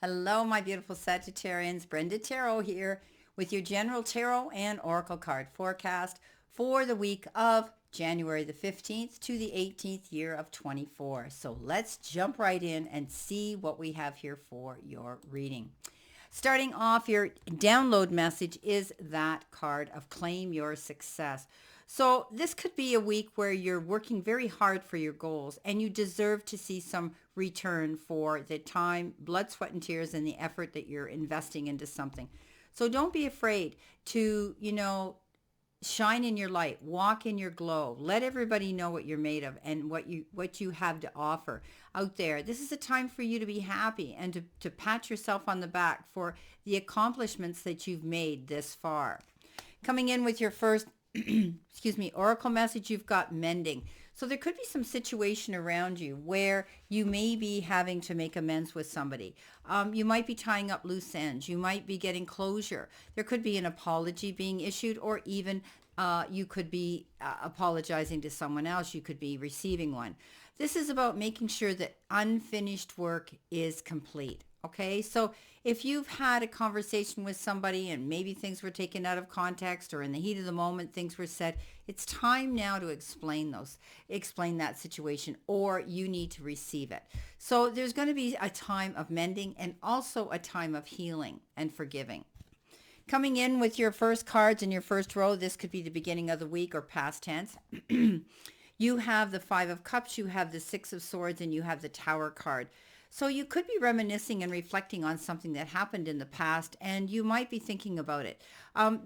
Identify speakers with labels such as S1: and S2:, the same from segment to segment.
S1: Hello, my beautiful Sagittarians. Brenda Taro here with your general tarot and oracle card forecast for the week of January the 15th to the 18th year of 24. So let's jump right in and see what we have here for your reading. Starting off, your download message is that card of claim your success. So this could be a week where you're working very hard for your goals and you deserve to see some return for the time, blood, sweat, and tears and the effort that you're investing into something. So don't be afraid to, shine in your light, walk in your glow, let everybody know what you're made of and what you have to offer out there. This is a time for you to be happy and to pat yourself on the back for the accomplishments that you've made this far. Coming in with your first oracle message, you've got mending. So there could be some situation around you where you may be having to make amends with somebody. You might be tying up loose ends. You might be getting closure. There could be an apology being issued, or even you could be apologizing to someone else. You could be receiving one. This is about making sure that unfinished work is complete. Okay, so if you've had a conversation with somebody and maybe things were taken out of context, or in the heat of the moment things were said, it's time now to explain that situation, or you need to receive it. So there's going to be a time of mending and also a time of healing and forgiving. Coming in with your first cards in your first row, this could be the beginning of the week or past tense. You have the Five of Cups, you have the Six of Swords, and you have the Tower card. So you could be reminiscing and reflecting on something that happened in the past, and you might be thinking about it.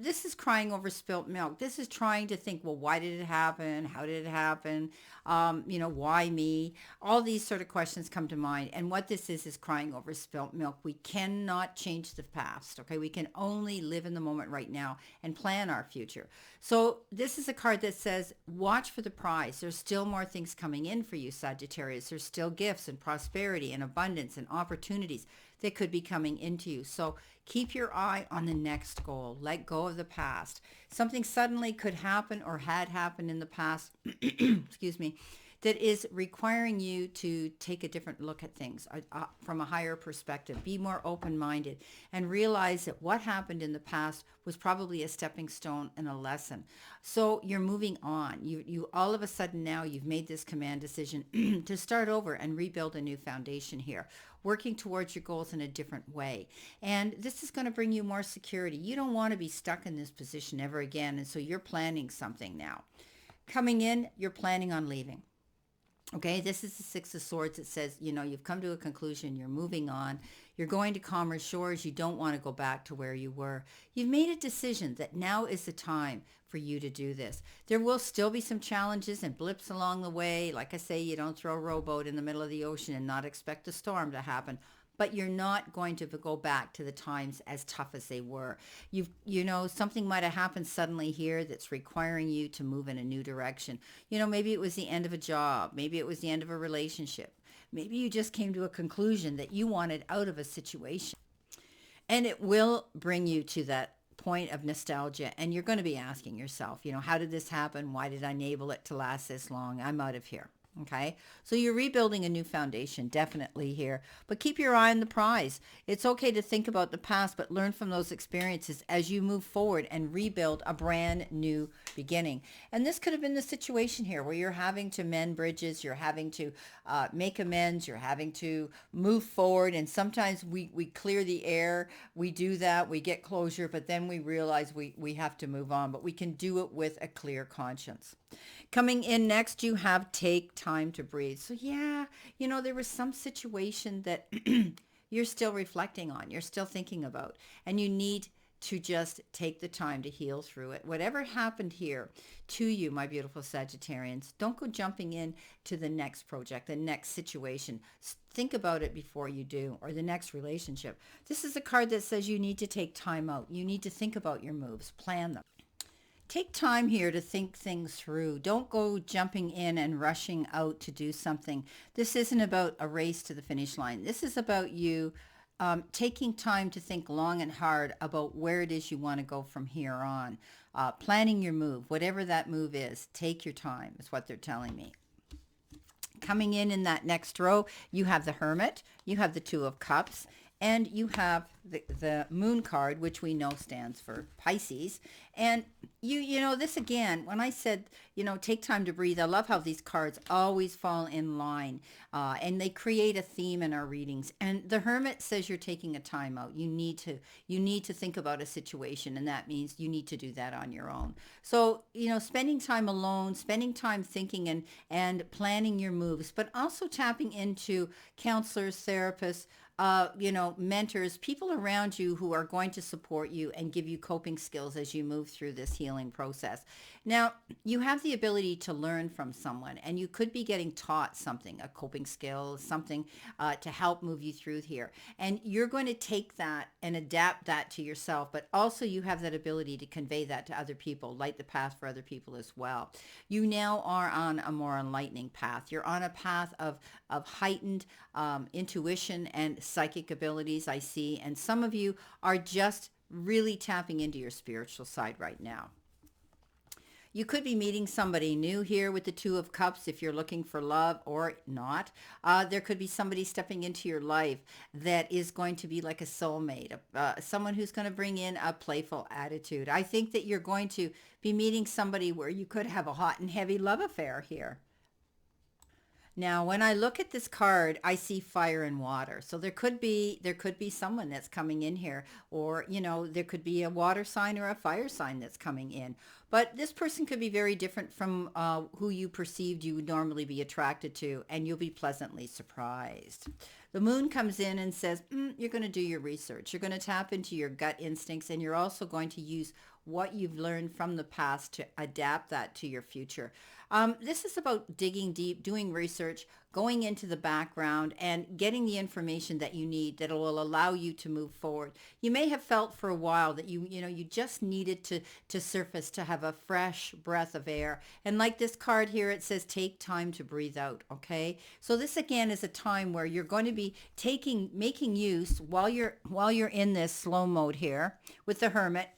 S1: This is crying over spilt milk. This is trying to think, well, why did it happen? How did it happen? Why me? All these sort of questions come to mind. And what this is crying over spilt milk. We cannot change the past, okay? We can only live in the moment right now and plan our future. So this is a card that says, watch for the prize. There's still more things coming in for you, Sagittarius. There's still gifts and prosperity and abundance and opportunities that could be coming into you. So keep your eye on the next goal. Let go of the past. Something suddenly could happen or had happened in the past, excuse me, that is requiring you to take a different look at things from a higher perspective. Be more open-minded and realize that what happened in the past was probably a stepping stone and a lesson. So you're moving on. You all of a sudden now you've made this command decision to start over and rebuild a new foundation here, working towards your goals in a different way. And this is going to bring you more security. You don't want to be stuck in this position ever again. And so you're planning something now. Coming in, you're planning on leaving. Okay, this is the Six of Swords. It says, you've come to a conclusion. You're moving on. You're going to calmer shores. You don't want to go back to where you were. You've made a decision that now is the time for you to do this. There will still be some challenges and blips along the way. Like I say, you don't throw a rowboat in the middle of the ocean and not expect a storm to happen. But you're not going to go back to the times as tough as they were. Something might have happened suddenly here that's requiring you to move in a new direction. Maybe it was the end of a job. Maybe it was the end of a relationship. Maybe you just came to a conclusion that you wanted out of a situation. And it will bring you to that point of nostalgia. And you're going to be asking yourself, how did this happen? Why did I enable it to last this long? I'm out of here. Okay, so you're rebuilding a new foundation, definitely here. But keep your eye on the prize. It's okay to think about the past, but learn from those experiences as you move forward and rebuild a brand new beginning. And this could have been the situation here where you're having to mend bridges, you're having to make amends, you're having to move forward. And sometimes we clear the air, we do that, we get closure, but then we realize we have to move on. But we can do it with a clear conscience. Coming in next, you have take time to breathe. So yeah, there was some situation that you're still reflecting on, you're still thinking about, and you need to just take the time to heal through it. Whatever happened here to you, my beautiful Sagittarians, don't go jumping in to the next project, the next situation. Think about it before you do, or the next relationship. This is a card that says you need to take time out. You need to think about your moves, plan them. Take time here to think things through. Don't go jumping in and rushing out to do something. This isn't about a race to the finish line. This is about you taking time to think long and hard about where it is you want to go from here on. Planning your move, whatever that move is, take your time is what they're telling me. Coming in that next row, you have the Hermit, you have the Two of Cups, And you have the moon card, which we know stands for Pisces. And you know, this again, when I said, you know, take time to breathe, I love how these cards always fall in line, and they create a theme in our readings. And the Hermit says you're taking a time out. You need to think about a situation, and that means you need to do that on your own. So, you know, spending time alone, spending time thinking and planning your moves, but also tapping into counselors, therapists, you know, mentors, people around you who are going to support you and give you coping skills as you move through this healing process. Now, you have the ability to learn from someone, and you could be getting taught something, a coping skill, something to help move you through here. And you're going to take that and adapt that to yourself, but also you have that ability to convey that to other people, light the path for other people as well. You now are on a more enlightening path. You're on a path of heightened intuition and psychic abilities, I see. And some of you are just really tapping into your spiritual side right now. You could be meeting somebody new here with the Two of Cups if you're looking for love or not. There could be somebody stepping into your life that is going to be like a soulmate, someone who's going to bring in a playful attitude. I think that you're going to be meeting somebody where you could have a hot and heavy love affair here. Now, when I look at this card, I see fire and water. So there could be someone that's coming in here, or, you know, there could be a water sign or a fire sign that's coming in. But this person could be very different from who you perceived you would normally be attracted to, and you'll be pleasantly surprised. The moon comes in and says, you're going to do your research. You're going to tap into your gut instincts, and you're also going to use what you've learned from the past to adapt that to your future. This is about digging deep, doing research, going into the background, and getting the information that you need that will allow you to move forward. You may have felt for a while that you just needed to surface, to have a fresh breath of air. And like this card here, it says take time to breathe out, okay? So this again is a time where you're going to be making use while you're in this slow mode here with the Hermit.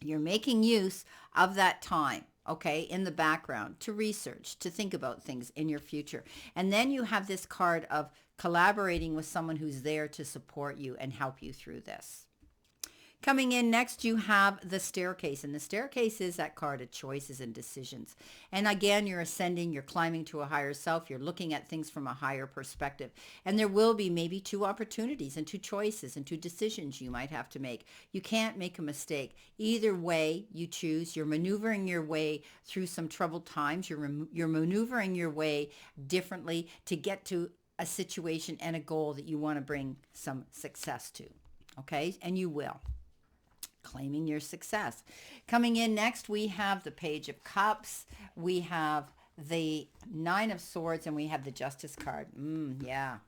S1: You're making use of that time, okay, in the background to research, to think about things in your future. And then you have this card of collaborating with someone who's there to support you and help you through this. Coming in next, you have the Staircase, and the Staircase is that card of choices and decisions. And again, you're ascending, you're climbing to a higher self, you're looking at things from a higher perspective. And there will be maybe two opportunities and two choices and two decisions you might have to make. You can't make a mistake. Either way you choose, you're maneuvering your way through some troubled times. You're maneuvering your way differently to get to a situation and a goal that you want to bring some success to. Okay? And you will. Claiming your success. Coming in next, we have the Page of Cups, we have the Nine of Swords, and we have the Justice card. Yeah.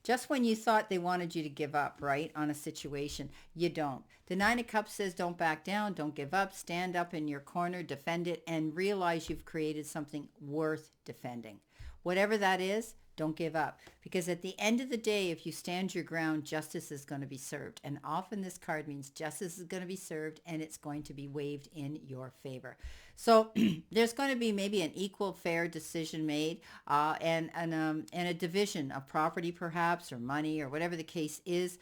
S1: Just when you thought they wanted you to give up, right, on a situation, you don't. The Nine of Cups says don't back down, don't give up, stand up in your corner, defend it, and realize you've created something worth defending. Whatever that is, don't give up, because at the end of the day, if you stand your ground, justice is going to be served. And often this card means justice is going to be served, and it's going to be waved in your favor. So there's going to be maybe an equal, fair decision made, and a division of property perhaps, or money, or whatever the case is.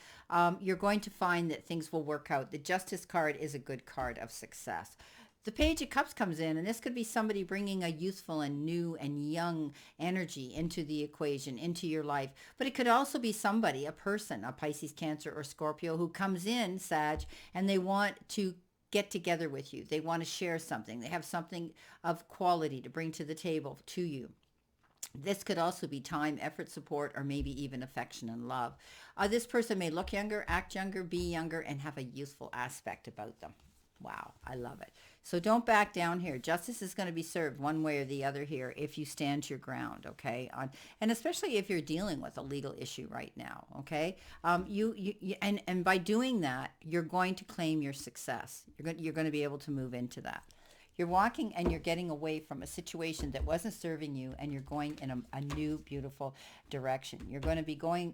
S1: You're going to find that things will work out. The Justice card is a good card of success. The Page of Cups comes in, and this could be somebody bringing a youthful and new and young energy into the equation, into your life. But it could also be somebody, a person, a Pisces, Cancer, or Scorpio, who comes in, Sag, and they want to get together with you. They want to share something. They have something of quality to bring to the table to you. This could also be time, effort, support, or maybe even affection and love. This person may look younger, act younger, be younger, and have a youthful aspect about them. Wow, I love it. So don't back down here. Justice is going to be served one way or the other here if you stand your ground, okay? And especially if you're dealing with a legal issue right now, okay? And by doing that, you're going to claim your success. You're going to be able to move into that. You're walking and you're getting away from a situation that wasn't serving you, and you're going in a new, beautiful direction. You're going to be going,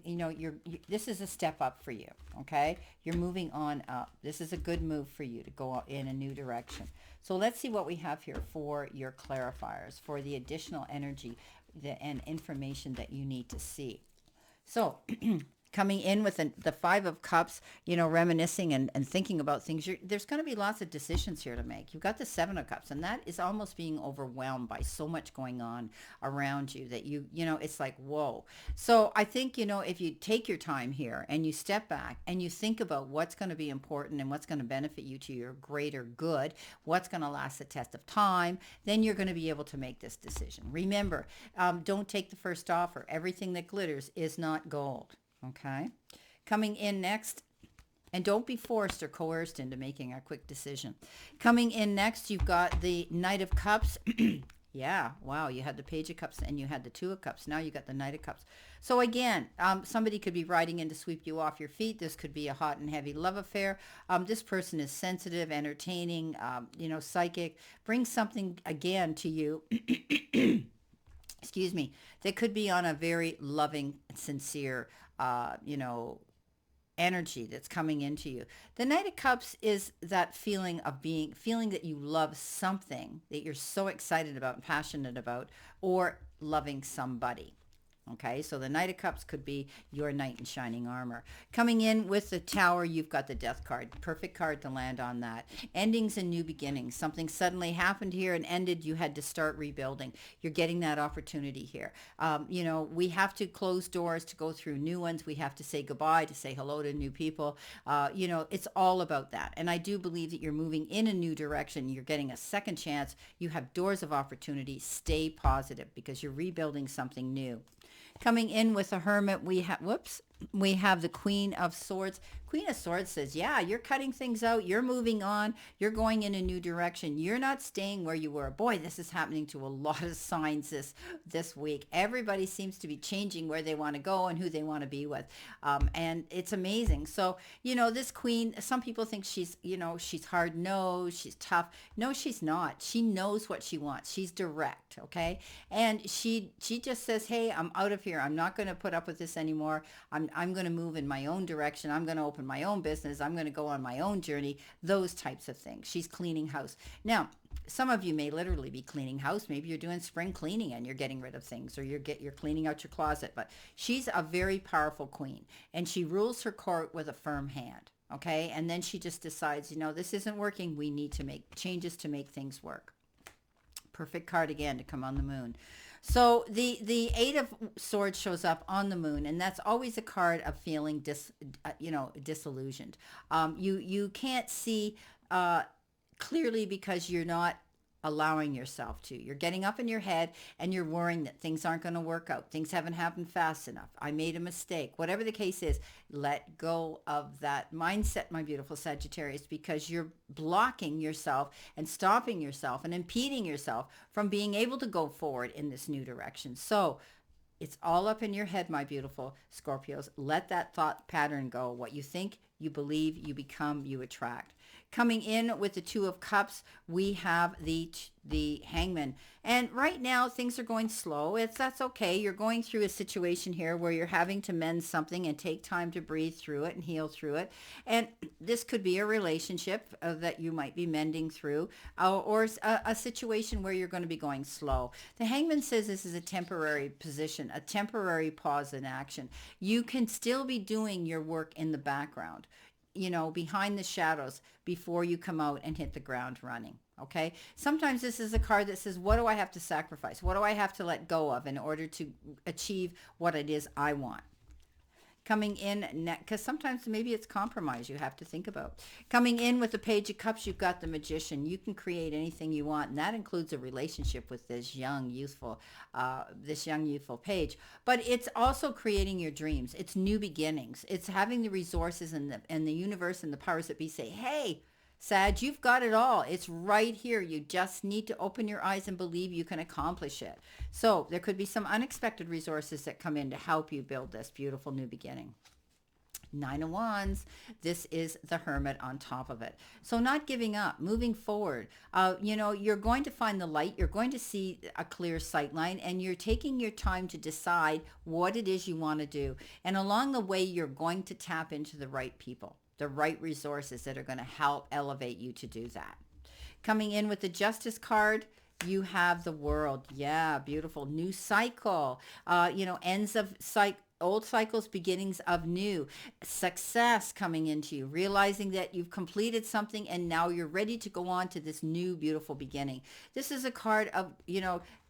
S1: this is a step up for you, okay? You're moving on up. This is a good move for you to go in a new direction. So let's see what we have here for your clarifiers, for the additional energy and information that you need to see. So Coming in with the Five of Cups, reminiscing and thinking about things. There's going to be lots of decisions here to make. You've got the Seven of Cups, and that is almost being overwhelmed by so much going on around you that it's like, whoa. So I think, if you take your time here and you step back and you think about what's going to be important and what's going to benefit you to your greater good, what's going to last the test of time, then you're going to be able to make this decision. Remember, don't take the first offer. Everything that glitters is not gold. Okay. Coming in next, and don't be forced or coerced into making a quick decision. Coming in next, you've got the Knight of Cups. Yeah, wow, you had the Page of Cups and you had the Two of Cups. Now you got the Knight of Cups. So again, somebody could be riding in to sweep you off your feet. This could be a hot and heavy love affair. This person is sensitive, entertaining, psychic, brings something again to you. Excuse me, that could be on a very loving, sincere, energy that's coming into you. The Knight of Cups is that feeling that you love something that you're so excited about and passionate about, or loving somebody. Okay, so the Knight of Cups could be your knight in shining armor. Coming in with the Tower, you've got the Death card. Perfect card to land on that. Endings and new beginnings. Something suddenly happened here and ended. You had to start rebuilding. You're getting that opportunity here. We have to close doors to go through new ones. We have to say goodbye, to say hello to new people. It's all about that. And I do believe that you're moving in a new direction. You're getting a second chance. You have doors of opportunity. Stay positive because you're rebuilding something new. Coming in with a Hermit, we have the Queen of Swords. Queen of Swords says, yeah, you're cutting things out. You're moving on. You're going in a new direction. You're not staying where you were. Boy, this is happening to a lot of signs this week. Everybody seems to be changing where they want to go and who they want to be with. And it's amazing. So, this Queen, some people think she's hard-nosed, she's tough. No, she's not. She knows what she wants. She's direct, okay? And she just says, hey, I'm out of here. I'm not going to put up with this anymore. I'm going to move in my own direction. I'm going to open my own business. I'm going to go on my own journey. Those types of things. She's cleaning house. Now, some of you may literally be cleaning house. Maybe you're doing spring cleaning and you're getting rid of things, or you're cleaning out your closet. But she's a very powerful queen, and she rules her court with a firm hand. Okay, and then she just decides, this isn't working. We need to make changes to make things work. Perfect card again to come on the moon. So the Eight of Swords shows up on the moon, and that's always a card of feeling disillusioned. You can't see clearly because you're not allowing yourself to. You're getting up in your head and you're worrying that things aren't going to work out. Things haven't happened fast enough. I made a mistake. Whatever the case is, let go of that mindset, my beautiful Sagittarius, because you're blocking yourself and stopping yourself and impeding yourself from being able to go forward in this new direction. So it's all up in your head, my beautiful Scorpios. Let that thought pattern go. What you think, you believe, you become, you attract. Coming in with the Two of Cups, we have the Hangman. And right now, things are going slow. That's okay. You're going through a situation here where you're having to mend something and take time to breathe through it and heal through it. And this could be a relationship that you might be mending through, or a situation where you're going to be going slow. The Hangman says this is a temporary position, a temporary pause in action. You can still be doing your work in the background, behind the shadows, before you come out and hit the ground running. Okay. Sometimes this is a card that says, what do I have to sacrifice? What do I have to let go of in order to achieve what it is I want? Coming in, because sometimes maybe it's compromise you have to think about. Coming in with the Page of Cups, you've got the Magician. You can create anything you want, and that includes a relationship with this young, youthful page. But it's also creating your dreams. It's new beginnings. It's having the resources and the universe and the powers that be say, hey, Sag, you've got it all. It's right here. You just need to open your eyes and believe you can accomplish it. So there could be some unexpected resources that come in to help you build this beautiful new beginning. Nine of Wands, this is the Hermit on top of it. So not giving up, moving forward. You're going to find the light. You're going to see a clear sight line, and you're taking your time to decide what it is you want to do. And along the way, you're going to tap into the right people, the right resources that are going to help elevate you to do that. Coming in with the Justice card, you have the World. Yeah, beautiful. New cycle. Ends of old cycles, beginnings of new, success coming into you, realizing that you've completed something and now you're ready to go on to this new beautiful beginning. This is a card of,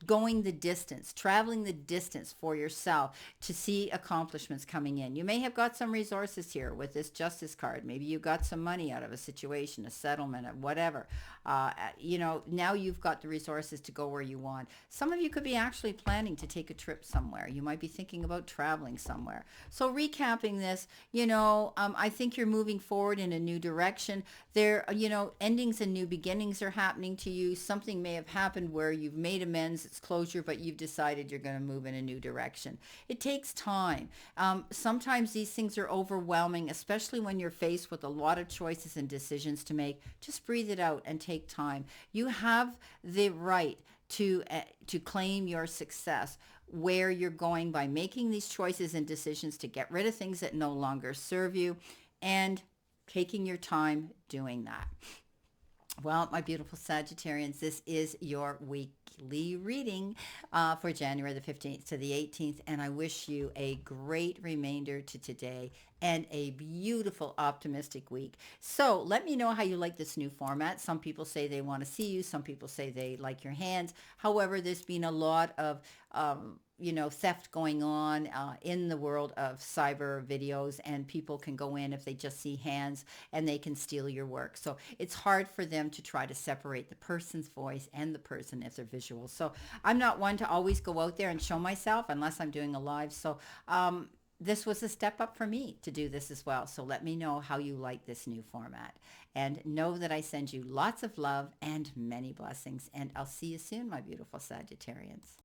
S1: going the distance, traveling the distance for yourself to see accomplishments coming in. You may have got some resources here with this justice card. Maybe you got some money out of a situation, a settlement, or whatever. Now you've got the resources to go where you want. Some of you could be actually planning to take a trip somewhere. You might be thinking about traveling somewhere. So recapping this, I think you're moving forward in a new direction. There, endings and new beginnings are happening to you. Something may have happened where you've made amends, it's closure, but you've decided you're going to move in a new direction. It takes time. Sometimes these things are overwhelming, especially when you're faced with a lot of choices and decisions to make. Just breathe it out and take time. You have the right to claim your success where you're going by making these choices and decisions to get rid of things that no longer serve you and taking your time doing that. Well, my beautiful Sagittarians, this is your weekly reading for January the 15th to the 18th, and I wish you a great remainder to today and a beautiful, optimistic week. So let me know how you like this new format. Some people say they want to see you. Some people say they like your hands. However, there's been a lot of theft going on in the world of cyber videos, and people can go in if they just see hands and they can steal your work. So it's hard for them to try to separate the person's voice and the person if they're visual. So I'm not one to always go out there and show myself unless I'm doing a live. So this was a step up for me to do this as well. So let me know how you like this new format. And know that I send you lots of love and many blessings. And I'll see you soon, my beautiful Sagittarians.